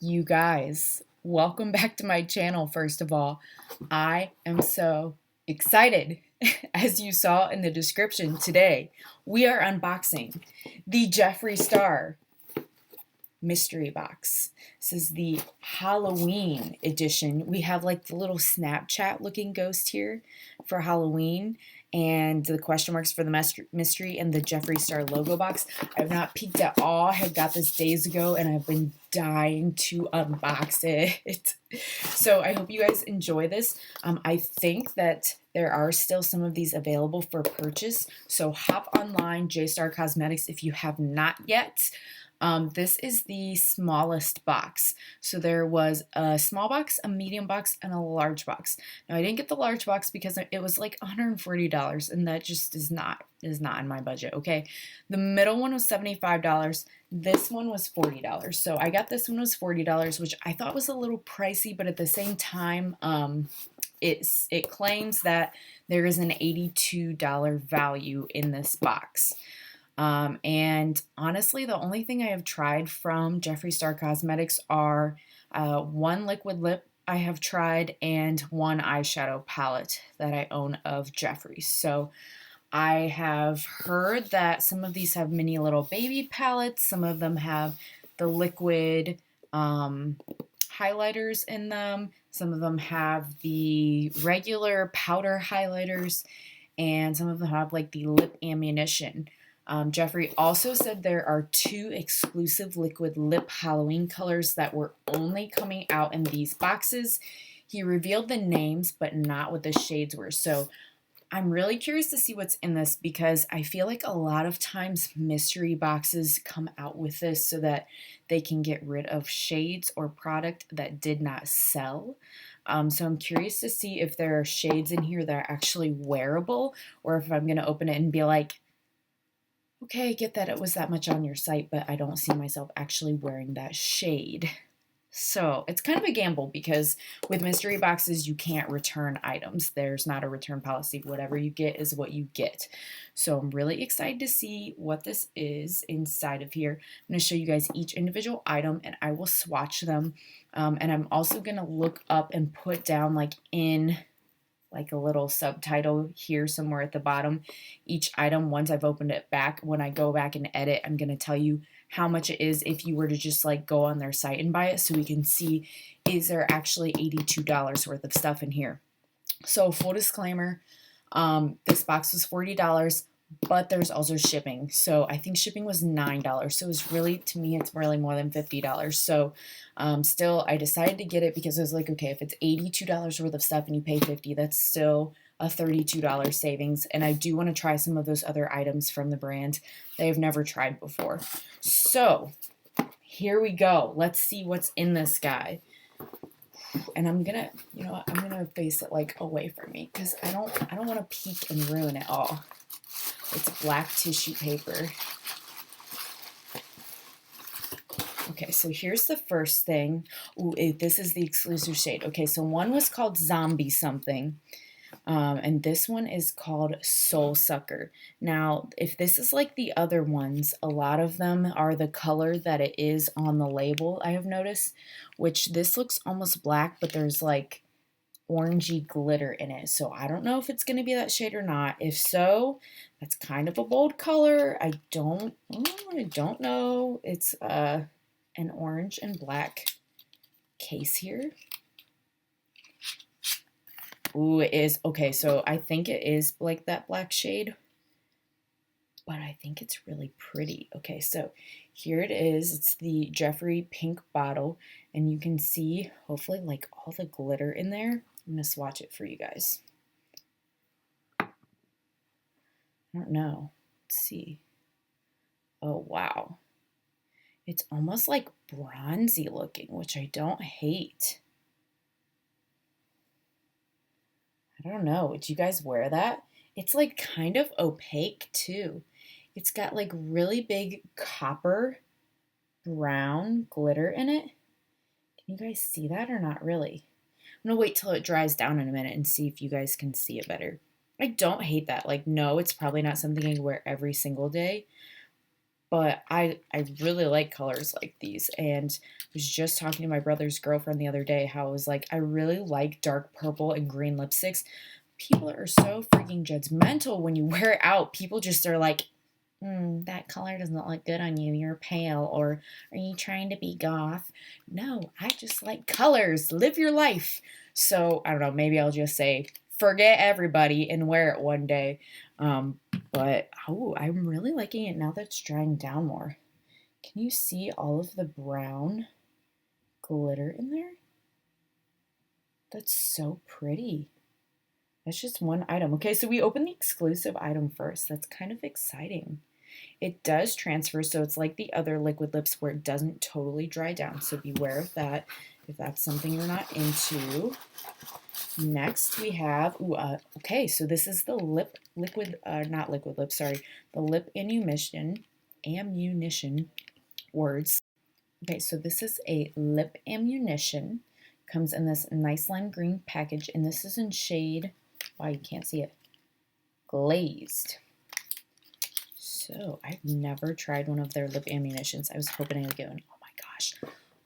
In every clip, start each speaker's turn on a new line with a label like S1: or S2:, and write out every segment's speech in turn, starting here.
S1: You guys, welcome back to my channel. First of all, I am so excited. As you saw in the description today, we are unboxing the Jeffree Star mystery box. This is the Halloween edition. We have like the little Snapchat looking ghost here for Halloween, and the question marks for the mystery, and the Jeffree Star logo box. I've not peeked at all. I have got this days ago and I've been dying to unbox it. So I hope you guys enjoy this. I think that there are still some of these available for purchase. So hop online, JStar Cosmetics, if you have not yet. This is the smallest box. So there was a small box, a medium box, and a large box. Now I didn't get the large box because it was like $140, and that just is not in my budget. Okay, the middle one was $75. This one was $40. So I got this one was $40, which I thought was a little pricey, but at the same time, it claims that there is an $82 value in this box. And honestly, the only thing I have tried from Jeffree Star Cosmetics are one liquid lip I have tried and one eyeshadow palette that I own of Jeffree. So I have heard that some of these have mini little baby palettes. Some of them have the liquid highlighters in them. Some of them have the regular powder highlighters, and some of them have like the lip ammunition. Jeffree also said there are 2 exclusive liquid lip Halloween colors that were only coming out in these boxes. He revealed the names, but not what the shades were. So I'm really curious to see what's in this, because I feel like a lot of times mystery boxes come out with this so that they can get rid of shades or product that did not sell. So I'm curious to see if there are shades in here that are actually wearable, or if I'm going to open it and be like, okay, I get that it was that much on your site, but I don't see myself actually wearing that shade. So it's kind of a gamble, because with mystery boxes, you can't return items. There's not a return policy. Whatever you get is what you get. So I'm really excited to see what this is inside of here. I'm going to show you guys each individual item, and I will swatch them. And I'm also going to look up and put down like a little subtitle here somewhere at the bottom, each item. Once I've opened it back, when I go back and edit, I'm going to tell you how much it is if you were to just like go on their site and buy it, so we can see, is there actually $82 worth of stuff in here. So full disclaimer, this box was $40, but there's also shipping. So I think shipping was $9. So it's really, to me, it's really more than $50. So still, I decided to get it because I was like, okay, if it's $82 worth of stuff and you pay $50, that's still a $32 savings. And I do want to try some of those other items from the brand that I've never tried before. So here we go. Let's see what's in this guy. And I'm gonna, you know what, I'm gonna face it like away from me, because I don't want to peek and ruin it all. It's black tissue paper. Okay, so here's the first thing. Ooh, this is the exclusive shade. Okay, so one was called Zombie something, and this one is called Soul Sucker. Now, if this is like the other ones, a lot of them are the color that it is on the label, I have noticed, which this looks almost black, but there's like orangey glitter in it. So I don't know if it's going to be that shade or not. If so, that's kind of a bold color. I don't know. It's an orange and black case here. Ooh, it is. Okay, so I think it is like that black shade, but I think it's really pretty. Okay, so here it is. It's the Jeffree pink bottle, and you can see, hopefully, like all the glitter in there. I'm going to swatch it for you guys. I don't know. Let's see. Oh, wow. It's almost like bronzy looking, which I don't hate. I don't know. Would you guys wear that? It's like kind of opaque too. It's got like really big copper brown glitter in it. Can you guys see that or not really? I'm gonna wait till it dries down in a minute and see if you guys can see it better. I don't hate that. Like, no, it's probably not something I wear every single day, but I really like colors like these. And I was just talking to my brother's girlfriend the other day how I was like, I really like dark purple and green lipsticks. People are so freaking judgmental when you wear it out. People just are like, that color doesn't look good on you. You're pale. Or are you trying to be goth? No, I just like colors. Live your life. So I don't know. Maybe I'll just say, forget everybody and wear it one day. But I'm really liking it now that it's drying down more. Can you see all of the brown glitter in there? That's so pretty. That's just one item. Okay, so we opened the exclusive item first. That's kind of exciting. It does transfer, so it's like the other liquid lips where it doesn't totally dry down. So beware of that if that's something you're not into. Next we have, okay, so this is the the lip ammunition words. Okay, so this is a lip ammunition. Comes in this nice lime green package, and this is in shade, wow, you can't see it, glazed. So I've never tried one of their lip ammunitions. I was hoping I would get one. Oh my gosh,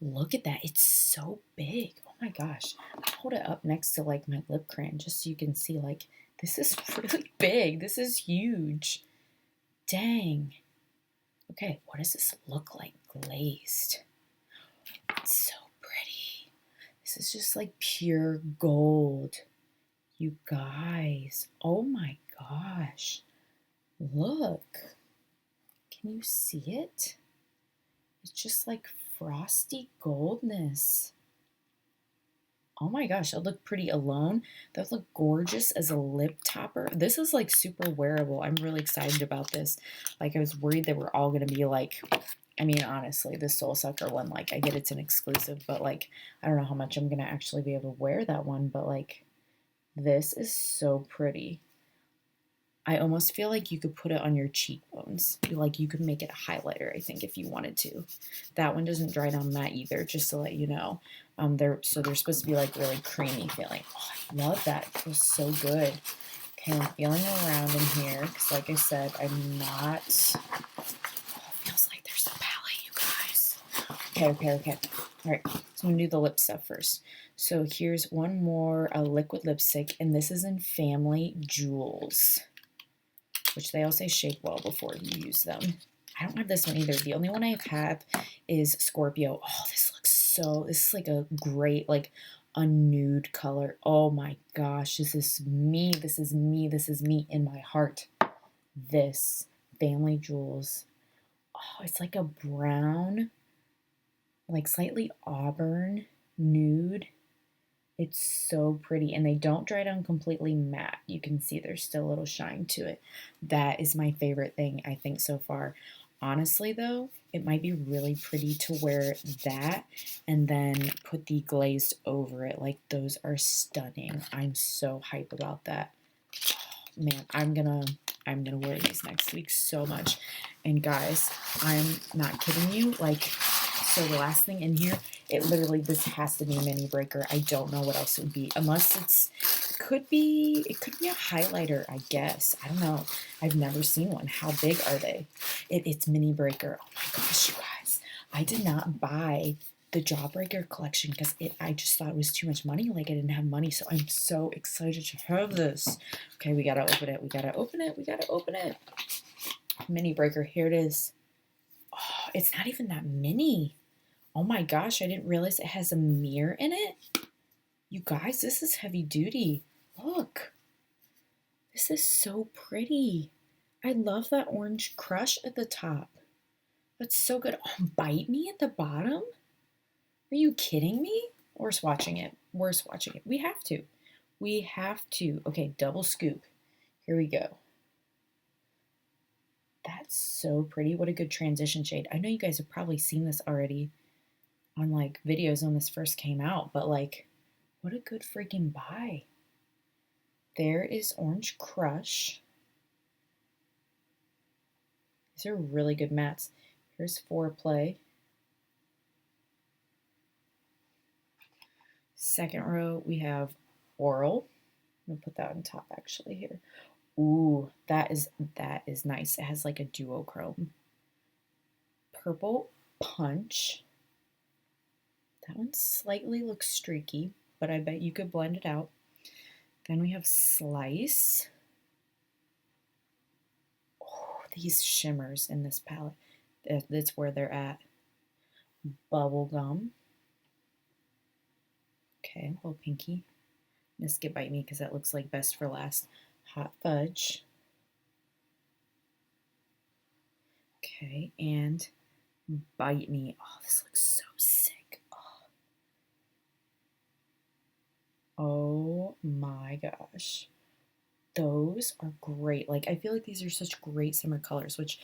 S1: look at that. It's so big. Oh my gosh. I'll hold it up next to like my lip crayon just so you can see like this is really big. This is huge. Dang. Okay, what does this look like glazed? It's so pretty. This is just like pure gold. You guys. Oh my gosh. Look. Can you see it? It's just like frosty goldness. Oh my gosh, that looked pretty alone. That looked gorgeous as a lip topper. This is like super wearable. I'm really excited about this. Like I was worried they were all going to be like, I mean, honestly, this Soul Sucker one, like I get it's an exclusive, but like I don't know how much I'm going to actually be able to wear that one, but like this is so pretty. I almost feel like you could put it on your cheekbones. Like you could make it a highlighter, I think, if you wanted to. That one doesn't dry down that either, just to let you know. They're supposed to be like really creamy feeling. Oh, I love that. It feels so good. Okay, I'm feeling around in here because, like I said, I'm not. Oh, it feels like there's a palette, you guys. Okay. All right, so I'm gonna do the lip stuff first. So here's one more liquid lipstick, and this is in Family Jewels, which they all say shake well before you use them. I don't have this one either. The only one I have is Scorpio. Oh, this is like a great, like a nude color. Oh my gosh, this is me. This is me in my heart. This Family Jewels. Oh, it's like a brown, like slightly auburn nude. It's so pretty, and they don't dry down completely matte. You can see there's still a little shine to it. That is my favorite thing, I think, so far. Honestly, though, it might be really pretty to wear that and then put the glazed over it. Like, those are stunning. I'm so hype about that. Oh, man, I'm gonna wear these next week so much. And guys, I'm not kidding you. Like, so the last thing in here, this has to be a mini breaker. I don't know what else it would be, unless it could be a highlighter, I guess. I don't know. I've never seen one. How big are they? It's mini breaker. Oh my gosh, you guys. I did not buy the Jawbreaker collection because I just thought it was too much money. Like I didn't have money, so I'm so excited to have this. Okay, we gotta open it. We gotta open it. Mini breaker, here it is. Oh, it's not even that mini. Oh my gosh, I didn't realize it has a mirror in it. You guys, this is heavy duty. Look. This is so pretty. I love that orange crush at the top. That's so good. Oh, bite me at the bottom? Are you kidding me? We're swatching it. We have to. Okay, double scoop. Here we go. That's so pretty. What a good transition shade. I know you guys have probably seen this already on like videos when this first came out, but like, what a good freaking buy. There is Orange Crush. These are really good mattes. Here's Foreplay. Second row, we have Oral. I'm gonna put that on top actually here. Ooh, that is nice. It has like a duochrome. Purple Punch. That one slightly looks streaky, but I bet you could blend it out. Then we have Slice. Oh, these shimmers in this palette, that's where they're at. Bubblegum. Okay, little pinky. This could bite me because that looks like best for last. Hot Fudge. Okay, and Bite Me. Oh, this looks so sick. Oh my gosh. Those are great. Like, I feel like these are such great summer colors, which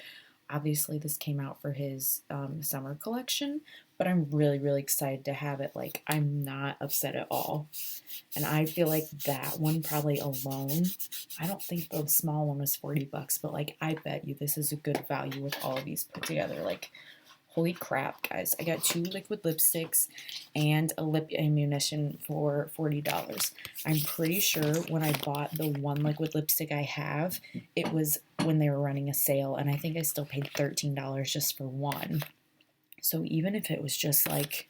S1: obviously this came out for his summer collection, but I'm really, really excited to have it. Like, I'm not upset at all. And I feel like that one probably alone, I don't think the small one was 40 bucks, but like, I bet you this is a good value with all of these put together. Like, holy crap, guys. I got 2 liquid lipsticks and a lip ammunition for $40. I'm pretty sure when I bought the one liquid lipstick I have, it was when they were running a sale, and I think I still paid $13 just for one. So even if it was just like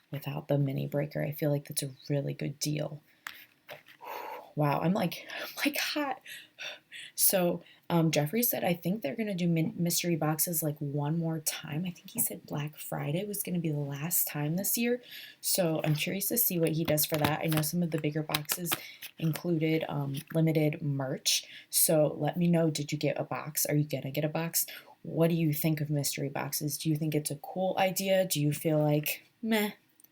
S1: without the mini breaker, I feel like that's a really good deal. Wow, I'm like hot. So Jeffree said, I think they're going to do mystery boxes like one more time. I think he said Black Friday was going to be the last time this year. So I'm curious to see what he does for that. I know some of the bigger boxes included limited merch. So let me know, did you get a box? Are you going to get a box? What do you think of mystery boxes? Do you think it's a cool idea? Do you feel like, meh,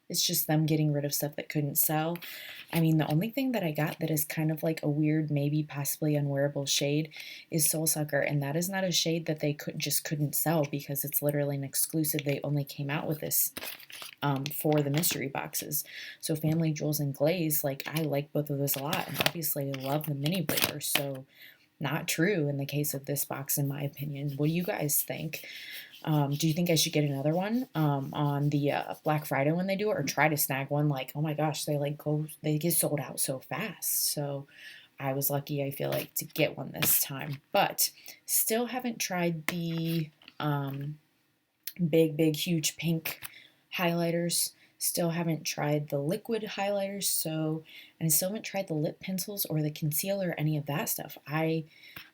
S1: it's just them getting rid of stuff that couldn't sell? I mean, the only thing that I got that is kind of like a weird, maybe possibly unwearable shade is Soul Sucker, and that is not a shade that they couldn't sell because it's literally an exclusive. They only came out with this for the mystery boxes. So Family Jewels and Glaze, like, I like both of those a lot, and obviously I love the mini breaker, so not true in the case of this box, in my opinion. What do you guys think? Do you think I should get another one on the Black Friday when they do it, or try to snag one? Like, oh my gosh, they get sold out so fast. So I was lucky, I feel like, to get one this time. But still haven't tried the big, huge pink highlighters. Still haven't tried the liquid highlighters, and I still haven't tried the lip pencils or the concealer, any of that stuff. I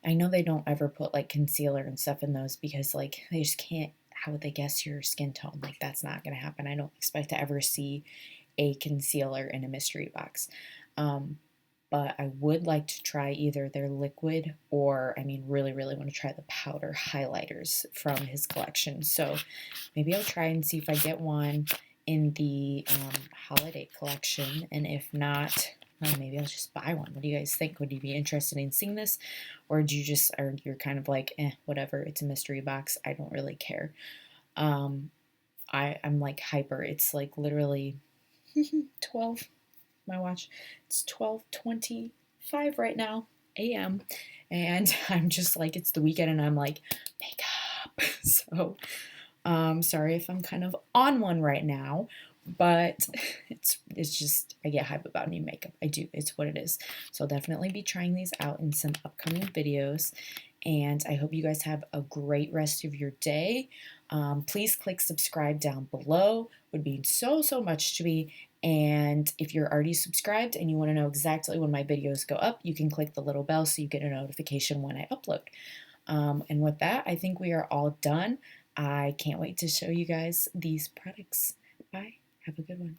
S1: know they don't ever put like concealer and stuff in those because like they just can't, how would they guess your skin tone? Like, that's not going to happen. I don't expect to ever see a concealer in a mystery box. But I would like to try either their liquid or, I mean, really, really want to try the powder highlighters from his collection. So maybe I'll try and see if I get one in the holiday collection, and if not, well, maybe I'll just buy one. What do you guys think? Would you be interested in seeing this, or you're kind of like, whatever, it's a mystery box, I don't really care. I'm like hyper. It's like literally 12, my watch, it's 12:25 right now a.m. and I'm just like, it's the weekend and I'm like, makeup. So sorry if I'm kind of on one right now, but it's just, I get hype about new makeup. I do. It's what it is. So I'll definitely be trying these out in some upcoming videos, and I hope you guys have a great rest of your day. Please click subscribe down below. Would mean so much to me. And if you're already subscribed and you want to know exactly when my videos go up, you can click the little bell so you get a notification when I upload. And with that, I think we are all done. I can't wait to show you guys these products. Bye. Have a good one.